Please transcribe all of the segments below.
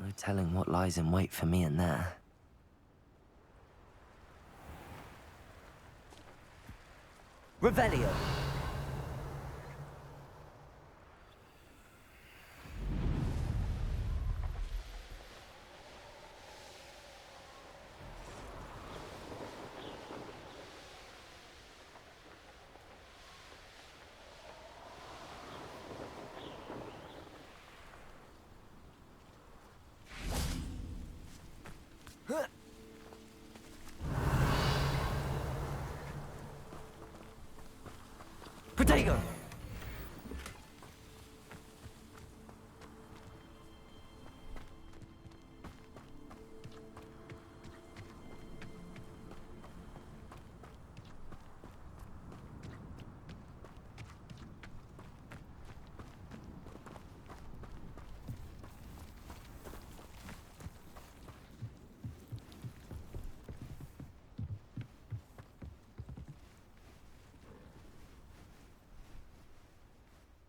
No telling what lies in wait for me in there. Revelio! Protego!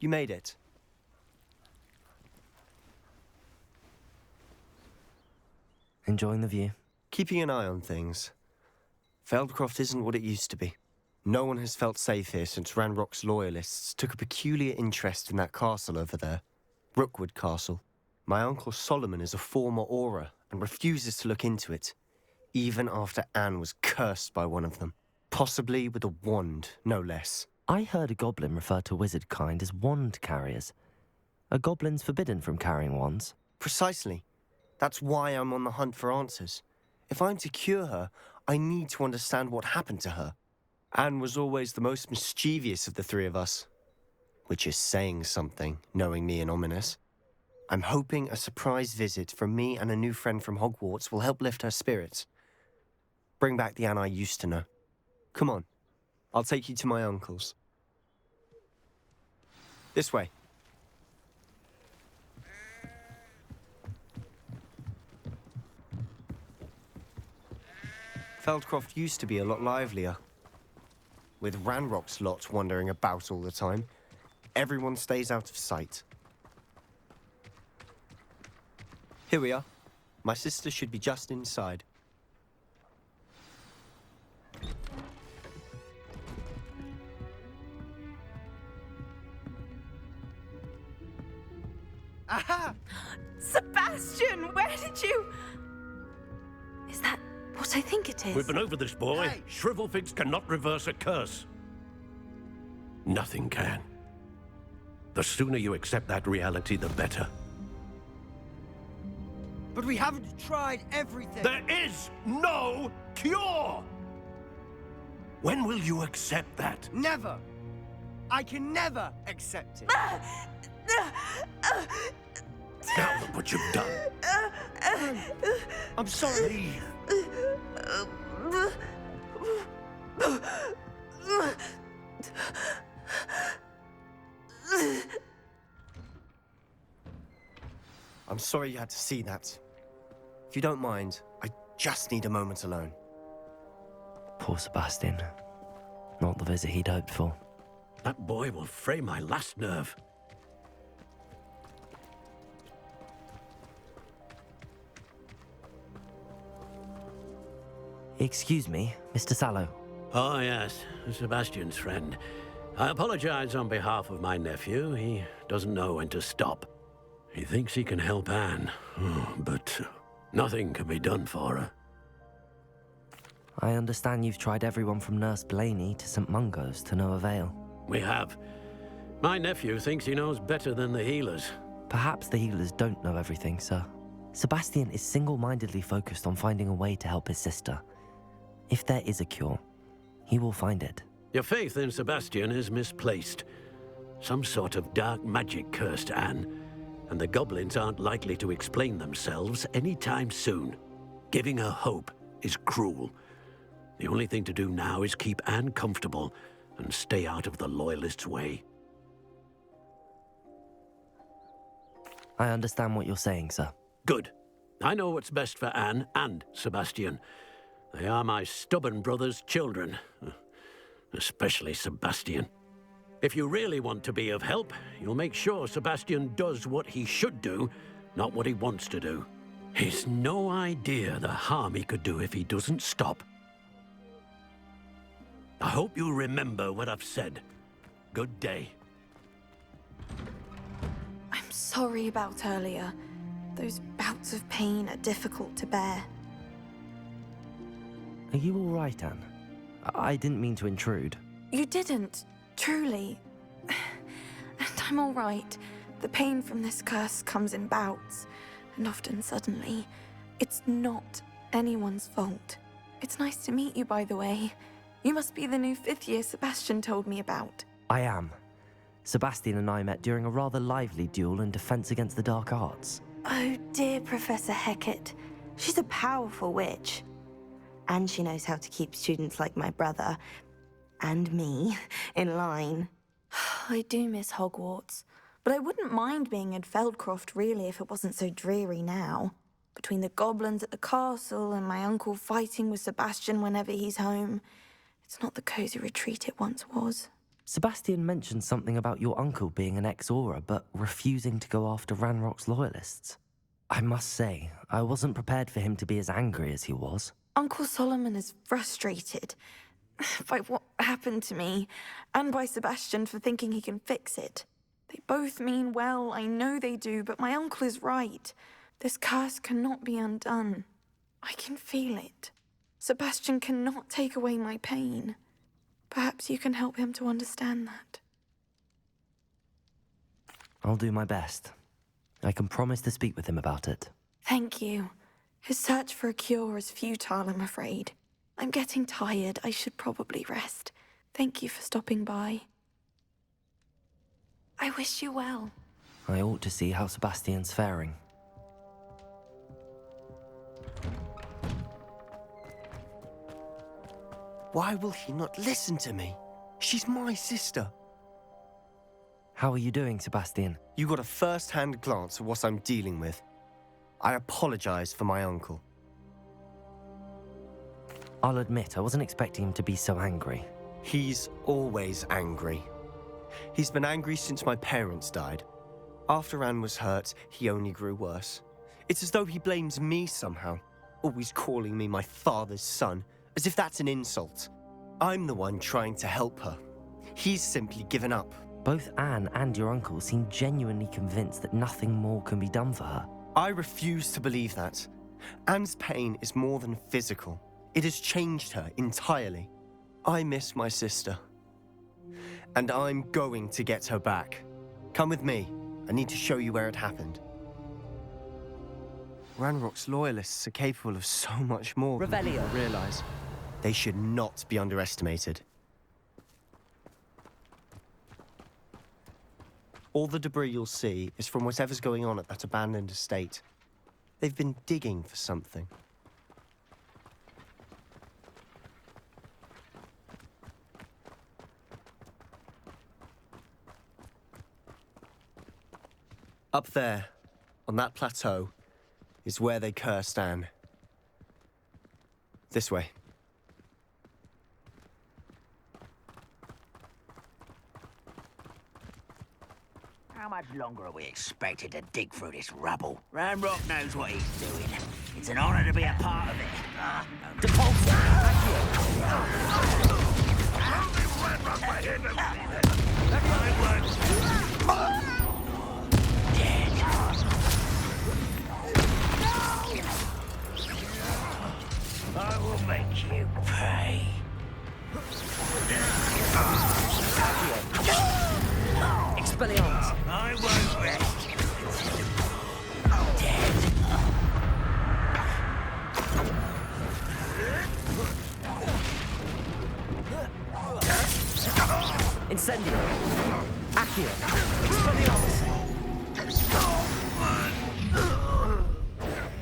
You made it. Enjoying the view? Keeping an eye on things. Feldcroft isn't what it used to be. No one has felt safe here since Ranrock's loyalists took a peculiar interest in that castle over there. Rookwood Castle. My uncle Solomon is a former Auror and refuses to look into it, even after Anne was cursed by one of them. Possibly with a wand, no less. I heard a goblin refer to wizard kind as wand carriers. Are goblins forbidden from carrying wands? Precisely. That's why I'm on the hunt for answers. If I'm to cure her, I need to understand what happened to her. Anne was always the most mischievous of the three of us. Which is saying something, knowing me and Ominous. I'm hoping a surprise visit from me and a new friend from Hogwarts will help lift her spirits. Bring back the Anne I used to know. Come on. I'll take you to my uncle's. This way. Feldcroft used to be a lot livelier. With Ranrock's lot wandering about all the time, everyone stays out of sight. Here we are. My sister should be just inside. Aha! Sebastian, where did you... Is that what I think it is? We've been over this, boy. Hey. Shrivelfigs cannot reverse a curse. Nothing can. The sooner you accept that reality, the better. But we haven't tried everything. There is no cure! When will you accept that? Never. I can never accept it. Now look what you've done. I'm sorry. I'm sorry you had to see that. If you don't mind, I just need a moment alone. Poor Sebastian. Not the visit he'd hoped for. That boy will fray my last nerve. Excuse me, Mr. Sallow. Oh, yes, Sebastian's friend. I apologize on behalf of my nephew. He doesn't know when to stop. He thinks he can help Anne, but nothing can be done for her. I understand you've tried everyone from Nurse Blaney to St. Mungo's to no avail. We have. My nephew thinks he knows better than the healers. Perhaps the healers don't know everything, sir. Sebastian is single-mindedly focused on finding a way to help his sister. If there is a cure, he will find it. Your faith in Sebastian is misplaced. Some sort of dark magic cursed Anne, and the goblins aren't likely to explain themselves anytime soon. Giving her hope is cruel. The only thing to do now is keep Anne comfortable and stay out of the Loyalists' way. I understand what you're saying, sir. Good. I know what's best for Anne and Sebastian. They are my stubborn brother's children. Especially Sebastian. If you really want to be of help, you'll make sure Sebastian does what he should do, not what he wants to do. He's no idea the harm he could do if he doesn't stop. I hope you remember what I've said. Good day. I'm sorry about earlier. Those bouts of pain are difficult to bear. Are you all right, Anne? I didn't mean to intrude. You didn't, truly. And I'm all right. The pain from this curse comes in bouts, and often suddenly. It's not anyone's fault. It's nice to meet you, by the way. You must be the new 5th year Sebastian told me about. I am. Sebastian and I met during a rather lively duel in Defense Against the Dark Arts. Oh, dear Professor Hecat. She's a powerful witch. And she knows how to keep students like my brother, and me, in line. I do miss Hogwarts, but I wouldn't mind being in Feldcroft, really, if it wasn't so dreary now. Between the goblins at the castle and my uncle fighting with Sebastian whenever he's home, it's not the cozy retreat it once was. Sebastian mentioned something about your uncle being an ex-Auror, but refusing to go after Ranrock's loyalists. I must say, I wasn't prepared for him to be as angry as he was. Uncle Solomon is frustrated by what happened to me, and by Sebastian for thinking he can fix it. They both mean well, I know they do, but my uncle is right. This curse cannot be undone. I can feel it. Sebastian cannot take away my pain. Perhaps you can help him to understand that. I'll do my best. I can promise to speak with him about it. Thank you. His search for a cure is futile, I'm afraid. I'm getting tired. I should probably rest. Thank you for stopping by. I wish you well. I ought to see how Sebastian's faring. Why will he not listen to me? She's my sister. How are you doing, Sebastian? You got a first-hand glance at what I'm dealing with. I apologize for my uncle. I'll admit, I wasn't expecting him to be so angry. He's always angry. He's been angry since my parents died. After Anne was hurt, he only grew worse. It's as though he blames me somehow, always calling me my father's son, as if that's an insult. I'm the one trying to help her. He's simply given up. Both Anne and your uncle seem genuinely convinced that nothing more can be done for her. I refuse to believe that. Anne's pain is more than physical. It has changed her entirely. I miss my sister. And I'm going to get her back. Come with me. I need to show you where it happened. Ranrock's loyalists are capable of so much more than people realize. They should not be underestimated. All the debris you'll see is from whatever's going on at that abandoned estate. They've been digging for something. Up there, on that plateau, is where they cursed Anne. This way. How much longer are we expected to dig through this rubble? Ranrock knows what he's doing. It's an honor to be a part of it. I will make you pay. Expelliarmus! I won't rest. Incendio! Accio! Expelliarmus!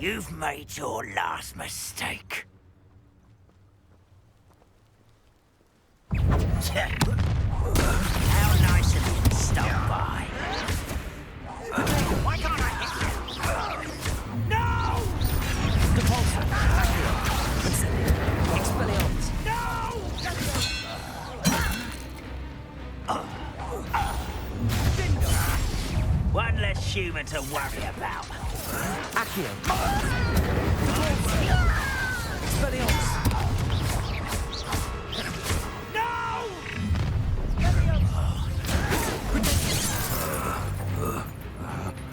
You've made your last mistake. How nice of you to stop by. Why can't I hit you? No! Depulso! Accio! Incendio! Expelliarmus! One less human to worry about. Accio! Accio! Expelliarmus!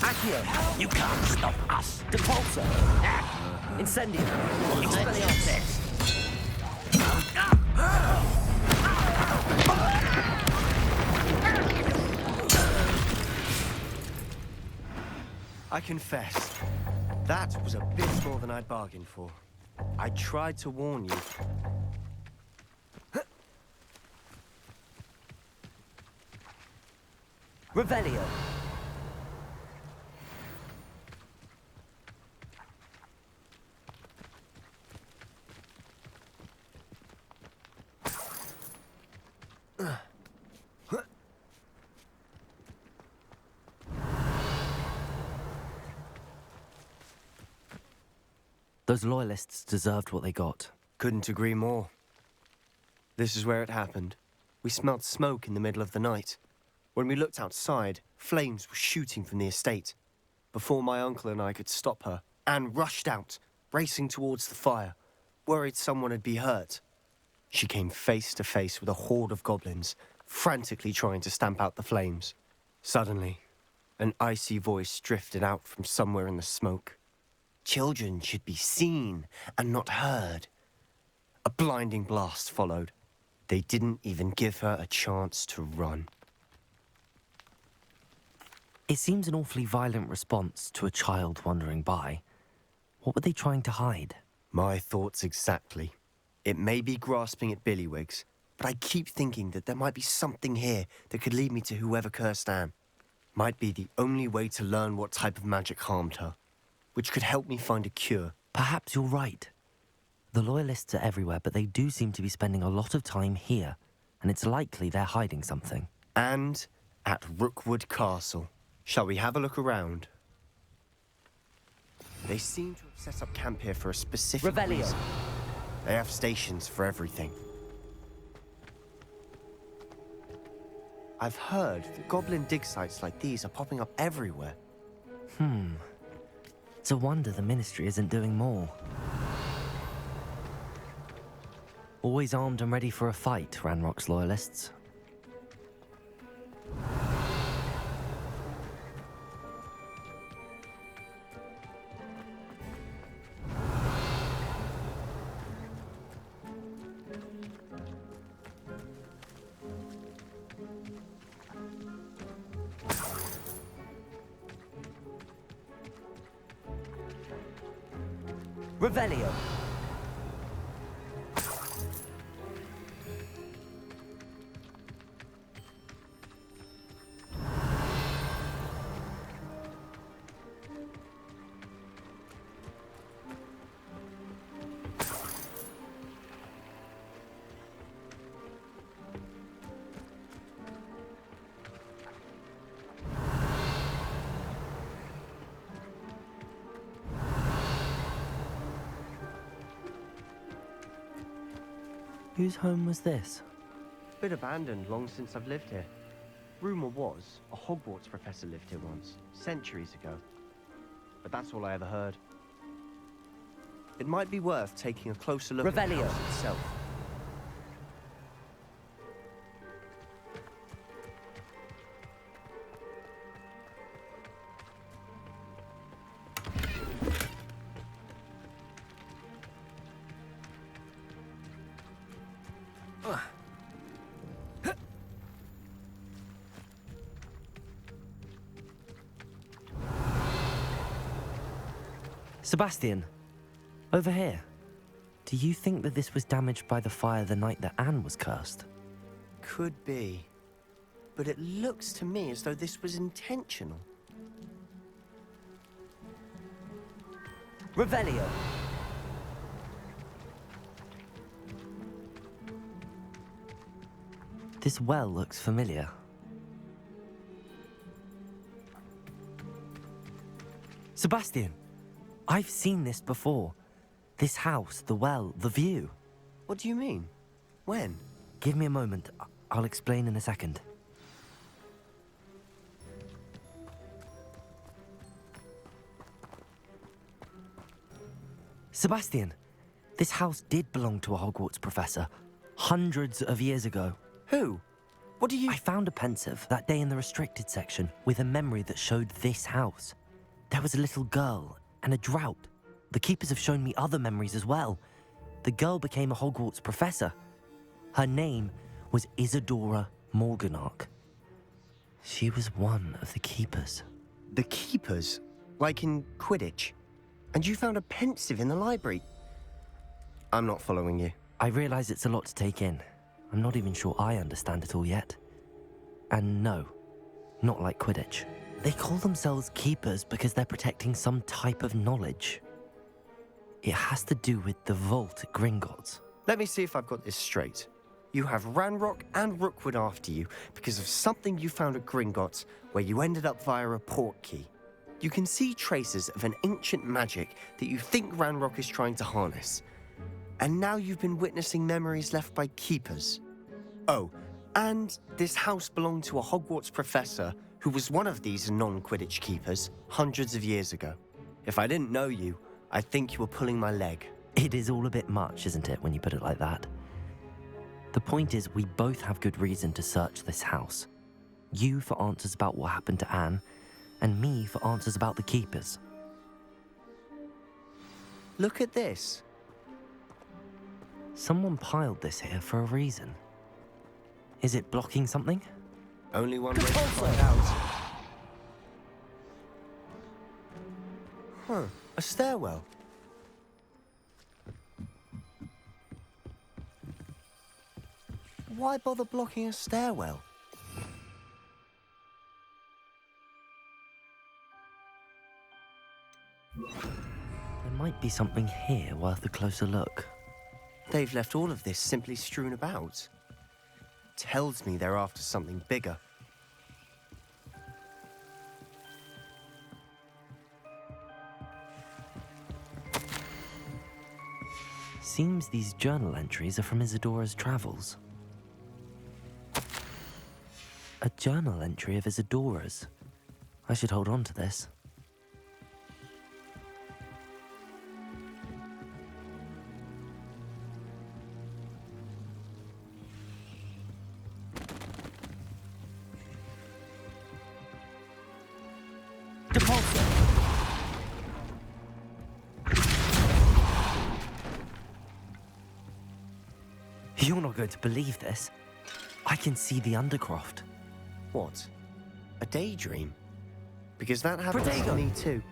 Accio! You can't stop us. Depulsor! Incendio! Expelliarmus! I confess, that was a bit more than I'd bargained for. I tried to warn you. Revelio! Those loyalists deserved what they got. Couldn't agree more. This is where it happened. We smelled smoke in the middle of the night. When we looked outside, flames were shooting from the estate. Before my uncle and I could stop her, Anne rushed out, racing towards the fire, worried someone had been hurt. She came face to face with a horde of goblins, frantically trying to stamp out the flames. Suddenly, an icy voice drifted out from somewhere in the smoke. Children should be seen and not heard. A blinding blast followed. They didn't even give her a chance to run. It seems an awfully violent response to a child wandering by. What were they trying to hide? My thoughts exactly. It may be grasping at Billywigs, but I keep thinking that there might be something here that could lead me to whoever cursed Anne. Might be the only way to learn what type of magic harmed her, which could help me find a cure. Perhaps you're right. The Loyalists are everywhere, but they do seem to be spending a lot of time here, and it's likely they're hiding something. And at Rookwood Castle. Shall we have a look around? They seem to have set up camp here for a specific Revelio. reason. They have stations for everything. I've heard that goblin dig sites like these are popping up everywhere. It's a wonder the Ministry isn't doing more. Always armed and ready for a fight, Ranrock's Loyalists. Revelio. Whose home was this? Bit abandoned long since I've lived here. Rumour was a Hogwarts professor lived here once, centuries ago. But that's all I ever heard. It might be worth taking a closer look at the Revelio. house itself. Sebastian, over here. Do you think that this was damaged by the fire the night that Anne was cursed? Could be. But it looks to me as though this was intentional. Revelio. This well looks familiar. Sebastian, I've seen this before. This house, the well, the view. What do you mean? When? Give me a moment. I'll explain in a second. Sebastian, this house did belong to a Hogwarts professor hundreds of years ago. Who? What do you... I found a pensive that day in the restricted section with a memory that showed this house. There was a little girl and a drought. The keepers have shown me other memories as well. The girl became a Hogwarts professor. Her name was Isadora Morganach. She was one of the keepers. The keepers? Like in Quidditch? And you found a pensive in the library? I'm not following you. I realize it's a lot to take in. I'm not even sure I understand it all yet. And no, not like Quidditch. They call themselves keepers because they're protecting some type of knowledge. It has to do with the vault at Gringotts. Let me see if I've got this straight. You have Ranrock and Rookwood after you because of something you found at Gringotts where you ended up via a port key. You can see traces of an ancient magic that you think Ranrock is trying to harness. And now you've been witnessing memories left by keepers. Oh, and this house belonged to a Hogwarts professor who was one of these non-Quidditch keepers hundreds of years ago. If I didn't know you, I'd think you were pulling my leg. It is all a bit much, isn't it, when you put it like that? The point is, we both have good reason to search this house. You for answers about what happened to Anne, and me for answers about the keepers. Look at this. Someone piled this here for a reason. Is it blocking something? Only one way to find out. Huh, a stairwell. Why bother blocking a stairwell? There might be something here worth a closer look. They've left all of this simply strewn about. Tells me they're after something bigger. Seems these journal entries are from Isadora's travels. A journal entry of Isadora's. I should hold on to this. You're not going to believe this. I can see the Undercroft. What? A daydream? Because that happens to Protego! me too.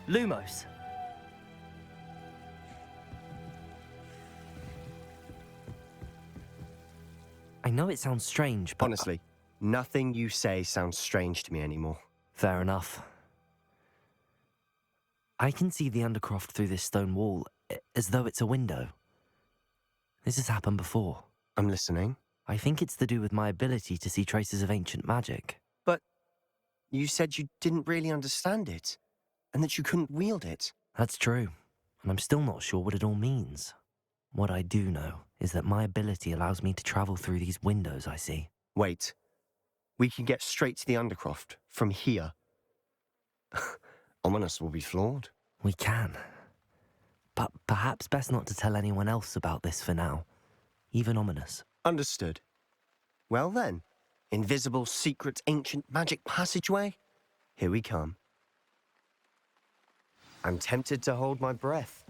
Lumos. I know it sounds strange, but... Honestly, nothing you say sounds strange to me anymore. Fair enough. I can see the Undercroft through this stone wall, as though it's a window. This has happened before. I'm listening. I think it's to do with my ability to see traces of ancient magic. But you said you didn't really understand it, and that you couldn't wield it. That's true, and I'm still not sure what it all means. What I do know is that my ability allows me to travel through these windows I see. Wait. We can get straight to the Undercroft from here. Ominous will be flawed. We can. But perhaps best not to tell anyone else about this for now. Even Ominous. Understood. Well then, invisible, secret, ancient magic passageway? Here we come. I'm tempted to hold my breath.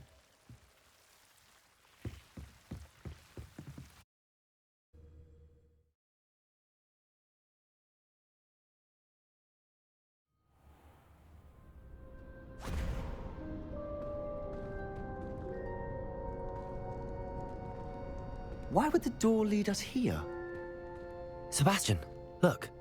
Why would the door lead us here? Sebastian, look.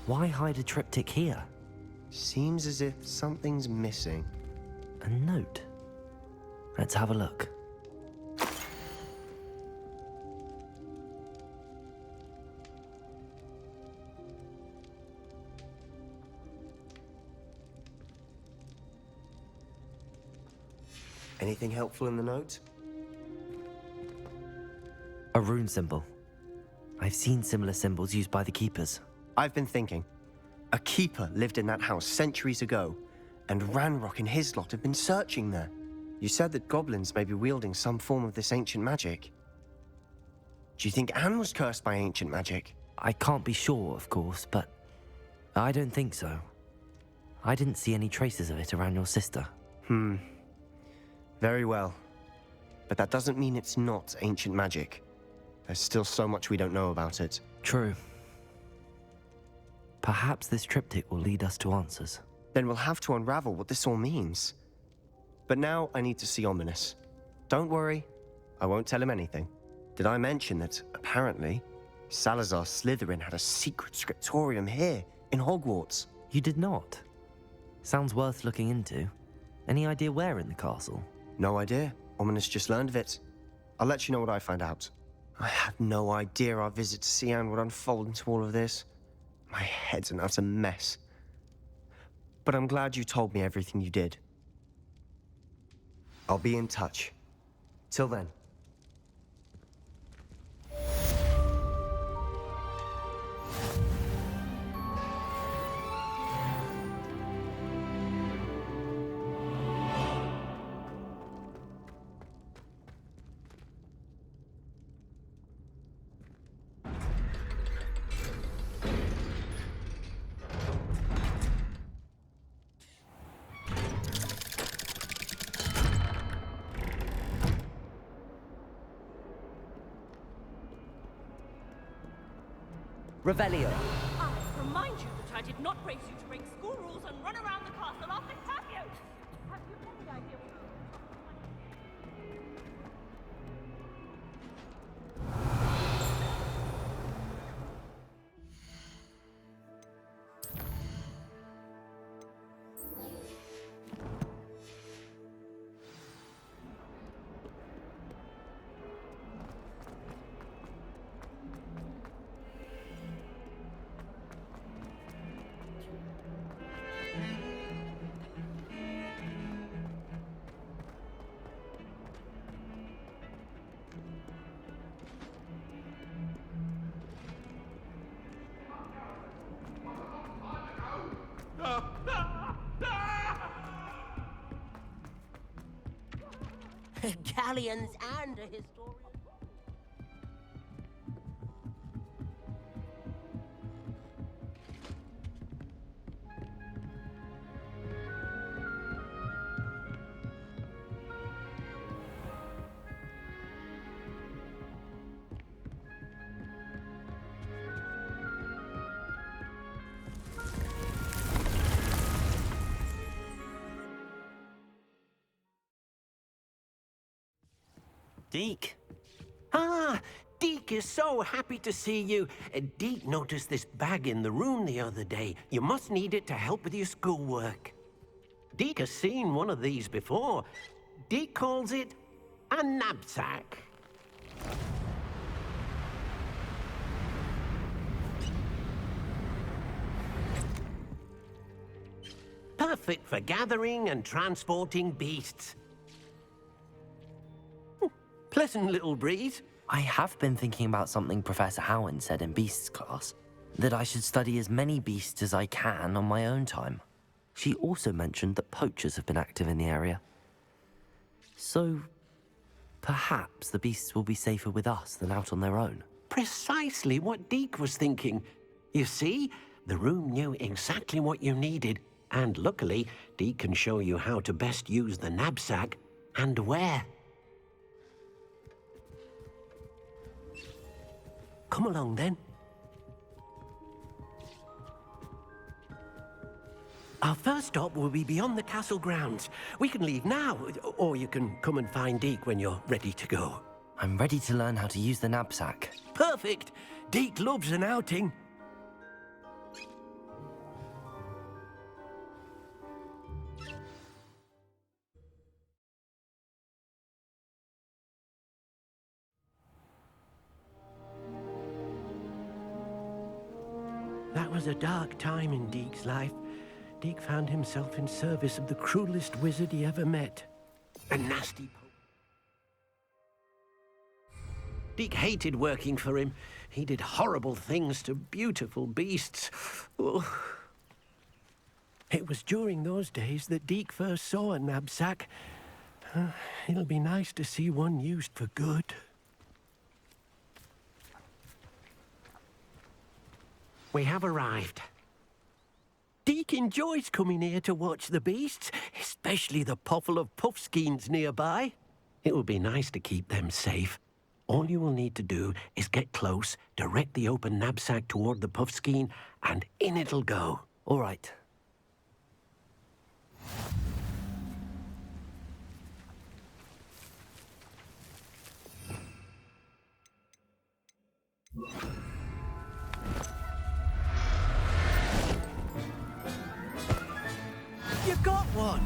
Why hide a triptych here? Seems as if something's missing. A note. Let's have a look. Anything helpful in the note? A rune symbol. I've seen similar symbols used by the keepers. I've been thinking. A keeper lived in that house centuries ago, and Ranrock and his lot have been searching there. You said that goblins may be wielding some form of this ancient magic. Do you think Anne was cursed by ancient magic? I can't be sure, of course, but I don't think so. I didn't see any traces of it around your sister. Very well. But that doesn't mean it's not ancient magic. There's still so much we don't know about it. True. Perhaps this triptych will lead us to answers. Then we'll have to unravel what this all means. But now I need to see Ominous. Don't worry, I won't tell him anything. Did I mention that, apparently, Salazar Slytherin had a secret scriptorium here in Hogwarts? You did not? Sounds worth looking into. Any idea where in the castle? No idea. Ominous just learned of it. I'll let you know what I find out. I had no idea our visit to Cian would unfold into all of this. My head's an utter mess. But I'm glad you told me everything you did. I'll be in touch. Till then. Revelio. I remind you that I did not raise you to break school rules and run around the castle after curfew. Have you any idea what Galleons and a historian. Deke. Ah, Deke is so happy to see you. Deke noticed this bag in the room the other day. You must need it to help with your schoolwork. Deke has seen one of these before. Deke calls it a knapsack. Perfect for gathering and transporting beasts. Pleasant little breeze. I have been thinking about something Professor Howard said in Beasts class, that I should study as many beasts as I can on my own time. She also mentioned that poachers have been active in the area. So, perhaps the beasts will be safer with us than out on their own. Precisely what Deke was thinking. You see, the room knew exactly what you needed, and luckily, Deke can show you how to best use the knapsack and where. Come along, then. Our first stop will be beyond the castle grounds. We can leave now, or you can come and find Deke when you're ready to go. I'm ready to learn how to use the knapsack. Perfect! Deke loves an outing. That was a dark time in Deke's life. Deke found himself in service of the cruelest wizard he ever met. A nasty Deke hated working for him. He did horrible things to beautiful beasts. Oh. It was during those days that Deke first saw a knapsack. It'll be nice to see one used for good. We have arrived. Deke enjoys coming here to watch the beasts, especially the potful of puffskeins nearby. It will be nice to keep them safe. All you will need to do is get close, direct the open knapsack toward the puffskein, and in it'll go. All right. You got one!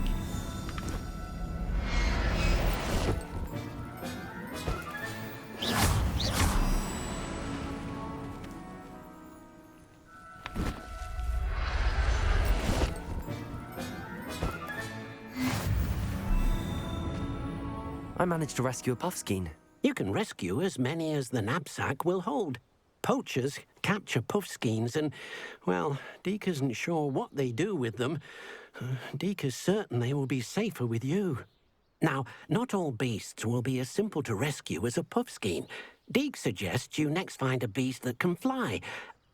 I managed to rescue a puffskein. You can rescue as many as the knapsack will hold. Poachers capture puffskeins and, well, Deke isn't sure what they do with them. Deke is certain they will be safer with you. Now, not all beasts will be as simple to rescue as a puffskein. Deke suggests you next find a beast that can fly.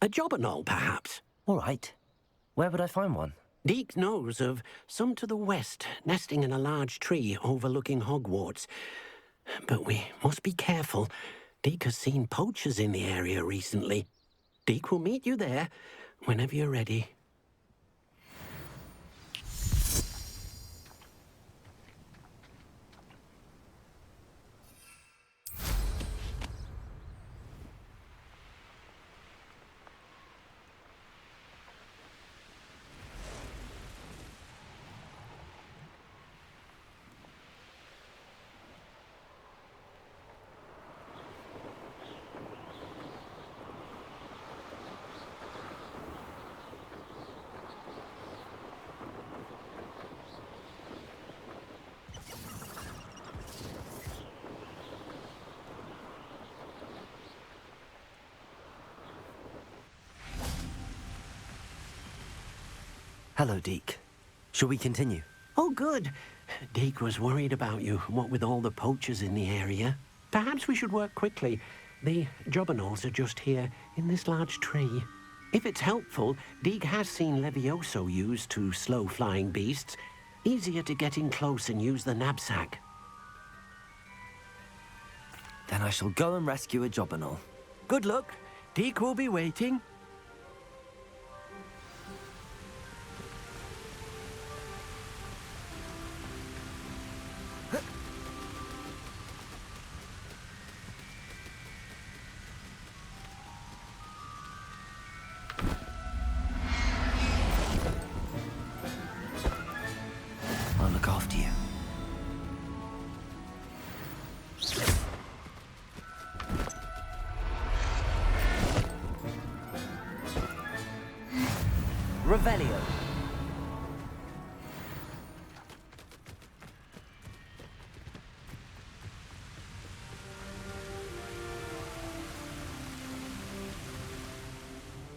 A jobberknoll, perhaps. All right. Where would I find one? Deke knows of some to the west, nesting in a large tree overlooking Hogwarts. But we must be careful. Deke has seen poachers in the area recently. Deke will meet you there whenever you're ready. Hello, Deke. Shall we continue? Oh, good. Deke was worried about you, what with all the poachers in the area. Perhaps we should work quickly. The jobberknolls are just here, in this large tree. If it's helpful, Deke has seen Levioso used to slow flying beasts. Easier to get in close and use the knapsack. Then I shall go and rescue a jobberknoll. Good luck. Deke will be waiting. I'll look after you. Revelio.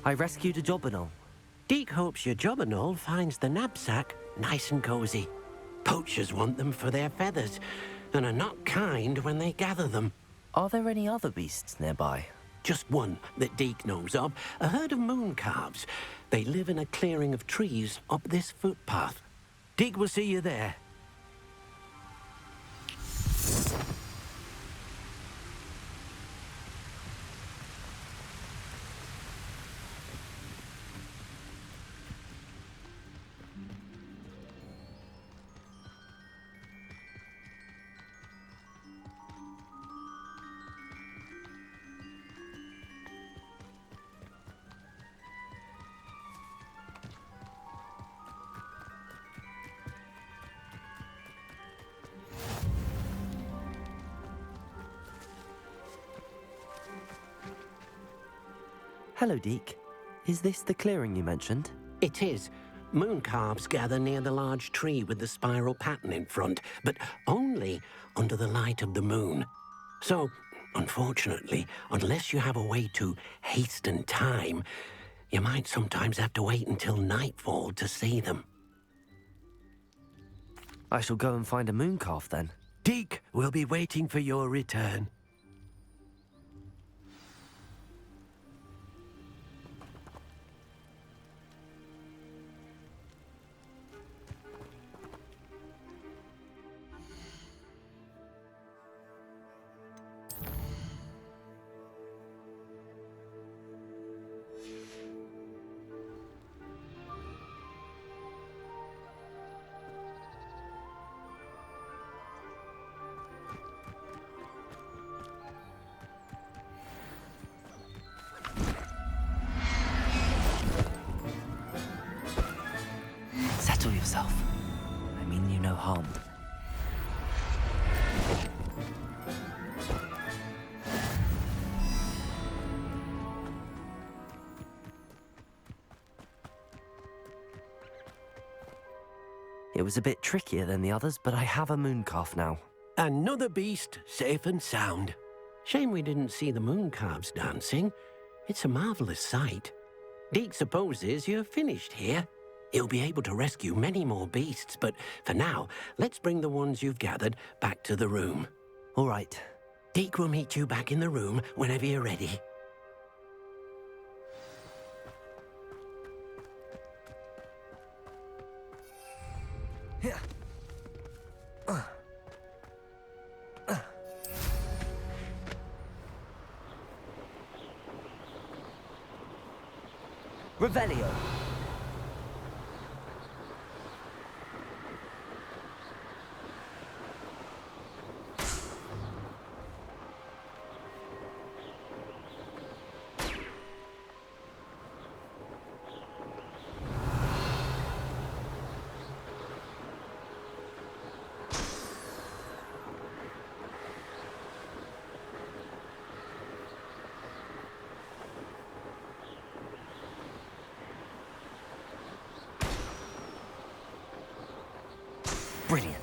I rescued a jobberknoll. Deke hopes your jobberknoll finds the knapsack nice and cozy. Poachers want them for their feathers and are not kind when they gather them. Are there any other beasts nearby? Just one that Deke knows of, a herd of moon calves. They live in a clearing of trees up this footpath. Deke will see you there. Hello, Deke. Is this the clearing you mentioned? It is. Moon calves gather near the large tree with the spiral pattern in front, but only under the light of the moon. So, unfortunately, unless you have a way to hasten time, you might sometimes have to wait until nightfall to see them. I shall go and find a moon calf then. Deke will be waiting for your return. Settle yourself. I mean you no harm. It was a bit trickier than the others, but I have a moon calf now. Another beast, safe and sound. Shame we didn't see the moon calves dancing. It's a marvelous sight. Deke supposes you're finished here. He'll be able to rescue many more beasts, but for now, let's bring the ones you've gathered back to the room. All right. Deke will meet you back in the room whenever you're ready. Revelio. Brilliant.